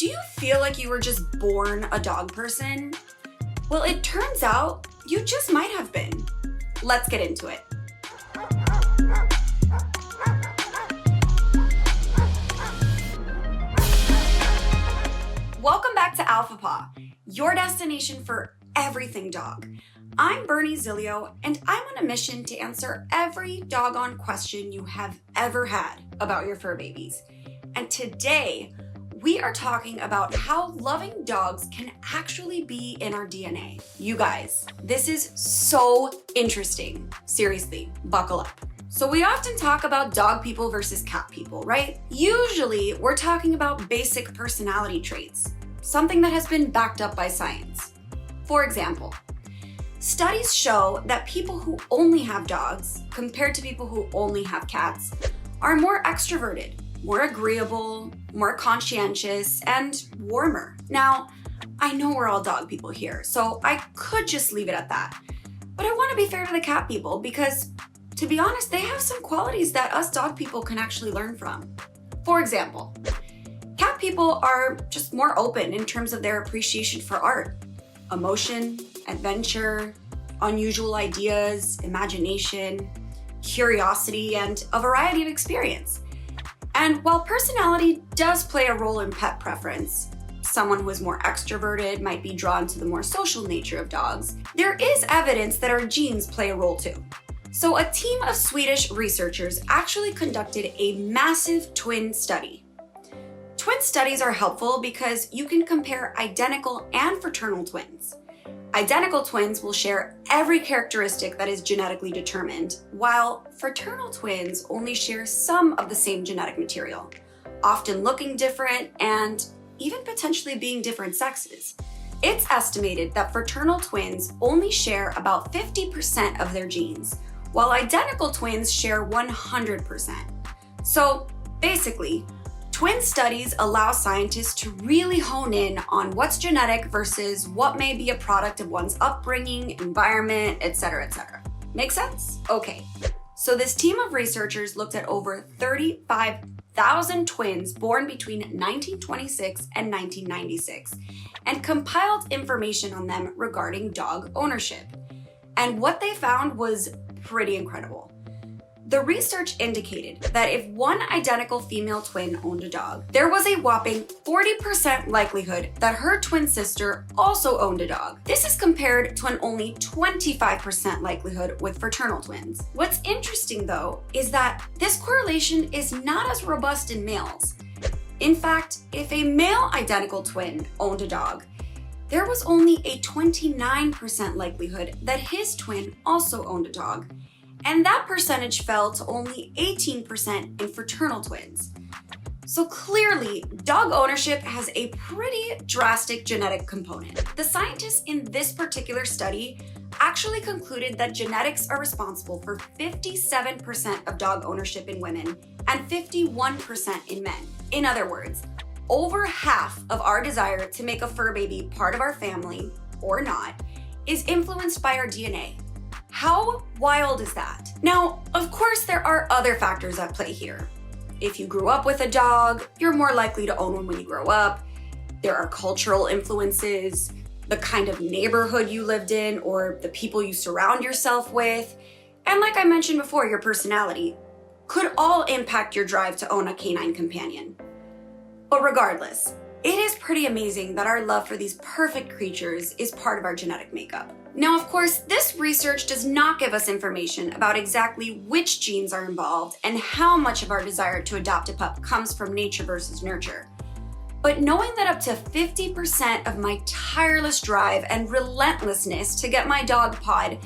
Do you feel like you were just born a dog person? Well, it turns out you just might have been. Let's get into it. Welcome back to Alpha Paw, your destination for everything dog. I'm Bernie Zilio, and I'm on a mission to answer every doggone question you have ever had about your fur babies. And today, we are talking about how loving dogs can actually be in our DNA. You guys, this is so interesting. Seriously, buckle up. So we often talk about dog people versus cat people, right? Usually, we're talking about basic personality traits, something that has been backed up by science. For example, studies show that people who only have dogs, compared to people who only have cats, are more extroverted, more agreeable, more conscientious, and warmer. Now, I know we're all dog people here, so I could just leave it at that. But I want to be fair to the cat people because, to be honest, they have some qualities that us dog people can actually learn from. For example, cat people are just more open in terms of their appreciation for art, emotion, adventure, unusual ideas, imagination, curiosity, and a variety of experience. And while personality does play a role in pet preference, someone who is more extroverted might be drawn to the more social nature of dogs, there is evidence that our genes play a role too. So a team of Swedish researchers actually conducted a massive twin study. Twin studies are helpful because you can compare identical and fraternal twins. Identical twins will share every characteristic that is genetically determined, while fraternal twins only share some of the same genetic material, often looking different and even potentially being different sexes. It's estimated that fraternal twins only share about 50% of their genes, while identical twins share 100%. So basically, twin studies allow scientists to really hone in on what's genetic versus what may be a product of one's upbringing, environment, etc., etc. Make sense? Okay. So this team of researchers looked at over 35,000 twins born between 1926 and 1996 and compiled information on them regarding dog ownership. And what they found was pretty incredible. The research indicated that if one identical female twin owned a dog, there was a whopping 40% likelihood that her twin sister also owned a dog. This is compared to an only 25% likelihood with fraternal twins. What's interesting though is that this correlation is not as robust in males. In fact, if a male identical twin owned a dog, there was only a 29% likelihood that his twin also owned a dog. And that percentage fell to only 18% in fraternal twins. So clearly, dog ownership has a pretty drastic genetic component. The scientists in this particular study actually concluded that genetics are responsible for 57% of dog ownership in women and 51% in men. In other words, over half of our desire to make a fur baby part of our family, or not, is influenced by our DNA. How wild is that? Now, of course, there are other factors at play here. If you grew up with a dog, you're more likely to own one when you grow up. There are cultural influences, the kind of neighborhood you lived in, or the people you surround yourself with. And like I mentioned before, your personality could all impact your drive to own a canine companion. But regardless, it is pretty amazing that our love for these perfect creatures is part of our genetic makeup. Now, of course, this research does not give us information about exactly which genes are involved and how much of our desire to adopt a pup comes from nature versus nurture. But knowing that up to 50% of my tireless drive and relentlessness to get my dog pod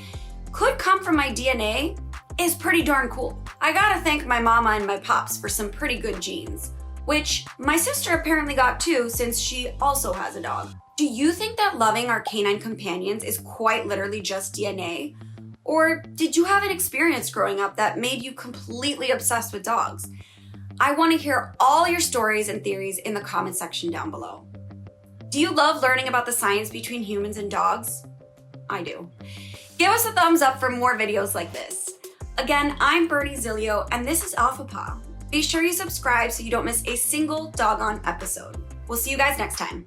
could come from my DNA is pretty darn cool. I gotta thank my mama and my pops for some pretty good genes, which my sister apparently got too since she also has a dog. Do you think that loving our canine companions is quite literally just DNA? Or did you have an experience growing up that made you completely obsessed with dogs? I want to hear all your stories and theories in the comment section down below. Do you love learning about the science between humans and dogs? I do. Give us a thumbs up for more videos like this. Again, I'm Bernie Zilio, and this is Alpha Paw. Be sure you subscribe so you don't miss a single doggone episode. We'll see you guys next time.